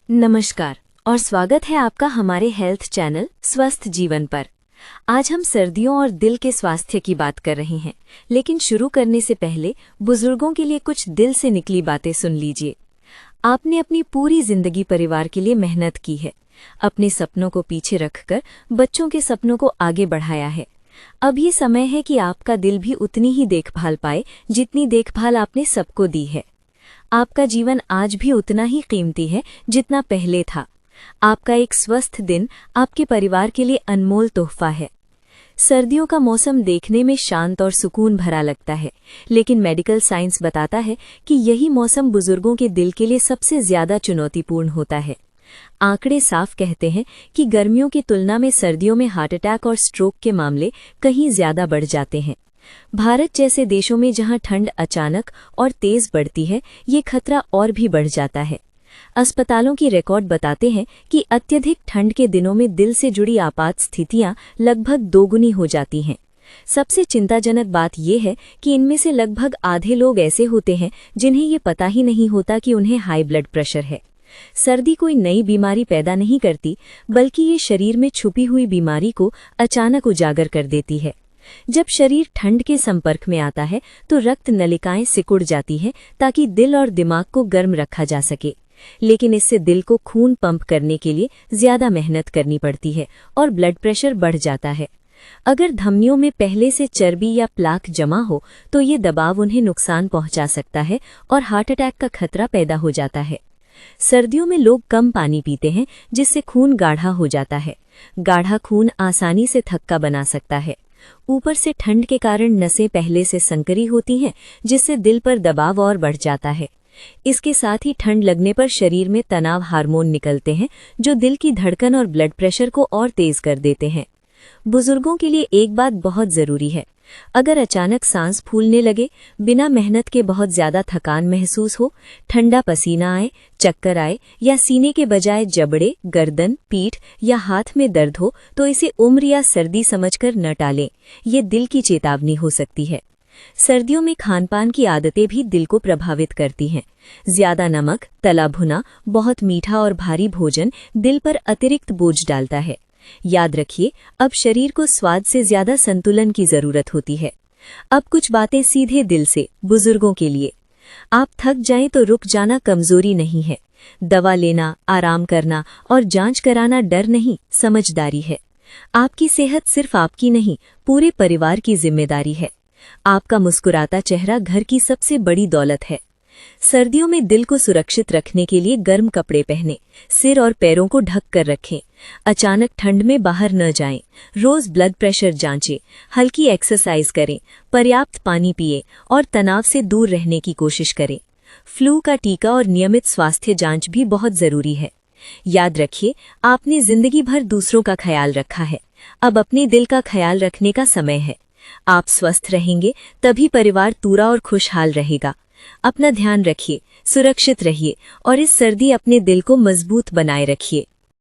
नमस्कार और स्वागत है आपका हमारे हेल्थ चैनल स्वस्थ जीवन पर। आज हम सर्दियों और दिल के स्वास्थ्य की बात कर रहे हैं, लेकिन शुरू करने से पहले बुजुर्गों के लिए कुछ दिल से निकली बातें सुन लीजिए। आपने अपनी पूरी जिंदगी परिवार के लिए मेहनत की है, अपने सपनों को पीछे रखकर बच्चों के सपनों को आगे बढ़ाया है। अब ये समय है कि आपका दिल भी उतनी ही देखभाल पाए जितनी देखभाल आपने सबको दी है। आपका जीवन आज भी उतना ही कीमती है जितना पहले था। आपका एक स्वस्थ दिन आपके परिवार के लिए अनमोल तोहफा है। सर्दियों का मौसम देखने में शांत और सुकून भरा लगता है, लेकिन मेडिकल साइंस बताता है कि यही मौसम बुजुर्गों के दिल के लिए सबसे ज्यादा चुनौतीपूर्ण होता है। आंकड़े साफ कहते हैं कि गर्मियों की तुलना में सर्दियों में हार्ट अटैक और स्ट्रोक के मामले कहीं ज्यादा बढ़ जाते हैं। भारत जैसे देशों में जहां ठंड अचानक और तेज बढ़ती है, ये खतरा और भी बढ़ जाता है। अस्पतालों की रिकॉर्ड बताते हैं कि अत्यधिक ठंड के दिनों में दिल से जुड़ी आपात स्थितियां लगभग दोगुनी हो जाती हैं। सबसे चिंताजनक बात यह है कि इनमें से लगभग आधे लोग ऐसे होते हैं जिन्हें ये पता ही नहीं होता कि उन्हें हाई ब्लड प्रेशर है। सर्दी कोई नई बीमारी पैदा नहीं करती, बल्कि ये शरीर में छुपी हुई बीमारी को अचानक उजागर कर देती है। जब शरीर ठंड के संपर्क में आता है तो रक्त नलिकाएं सिकुड़ जाती हैं ताकि दिल और दिमाग को गर्म रखा जा सके, लेकिन इससे दिल को खून पंप करने के लिए ज्यादा मेहनत करनी पड़ती है और ब्लड प्रेशर बढ़ जाता है। अगर धमनियों में पहले से चर्बी या प्लाक जमा हो तो ये दबाव उन्हें नुकसान पहुंचा सकता है और हार्ट अटैक का खतरा पैदा हो जाता है। सर्दियों में लोग कम पानी पीते हैं, जिससे खून गाढ़ा हो जाता है। गाढ़ा खून आसानी से थक्का बना सकता है। ऊपर से ठंड के कारण नसें पहले से संकरी होती हैं, जिससे दिल पर दबाव और बढ़ जाता है। इसके साथ ही ठंड लगने पर शरीर में तनाव हार्मोन निकलते हैं, जो दिल की धड़कन और ब्लड प्रेशर को और तेज कर देते हैं। बुजुर्गों के लिए एक बात बहुत जरूरी है। अगर अचानक सांस फूलने लगे, बिना मेहनत के बहुत ज्यादा थकान महसूस हो, ठंडा पसीना आए, चक्कर आए या सीने के बजाय जबड़े, गर्दन, पीठ या हाथ में दर्द हो, तो इसे उम्र या सर्दी समझकर न टालें। ये दिल की चेतावनी हो सकती है। सर्दियों में खानपान की आदतें भी दिल को प्रभावित करती हैं। ज्यादा नमक, तला भुना, बहुत मीठा और भारी भोजन दिल पर अतिरिक्त बोझ डालता है। याद रखिए, अब शरीर को स्वाद से ज्यादा संतुलन की जरूरत होती है। अब कुछ बातें सीधे दिल से बुजुर्गों के लिए। आप थक जाएं तो रुक जाना कमजोरी नहीं है। दवा लेना, आराम करना और जांच कराना डर नहीं, समझदारी है। आपकी सेहत सिर्फ आपकी नहीं, पूरे परिवार की जिम्मेदारी है। आपका मुस्कुराता चेहरा घर की सबसे बड़ी दौलत है। सर्दियों में दिल को सुरक्षित रखने के लिए गर्म कपड़े पहनें, सिर और पैरों को ढक कर रखें। अचानक ठंड में बाहर न जाएं। रोज ब्लड प्रेशर जांचें, हल्की एक्सरसाइज करें, पर्याप्त पानी पिएं और तनाव से दूर रहने की कोशिश करें। फ्लू का टीका और नियमित स्वास्थ्य जांच भी बहुत जरूरी है। याद रखिए, आपने जिंदगी भर दूसरों का ख्याल रखा है, अब अपने दिल का ख्याल रखने का समय है। आप स्वस्थ रहेंगे तभी परिवार पूरा और खुशहाल रहेगा। अपना ध्यान रखिए, सुरक्षित रहिए और इस सर्दी अपने दिल को मजबूत बनाए रखिए।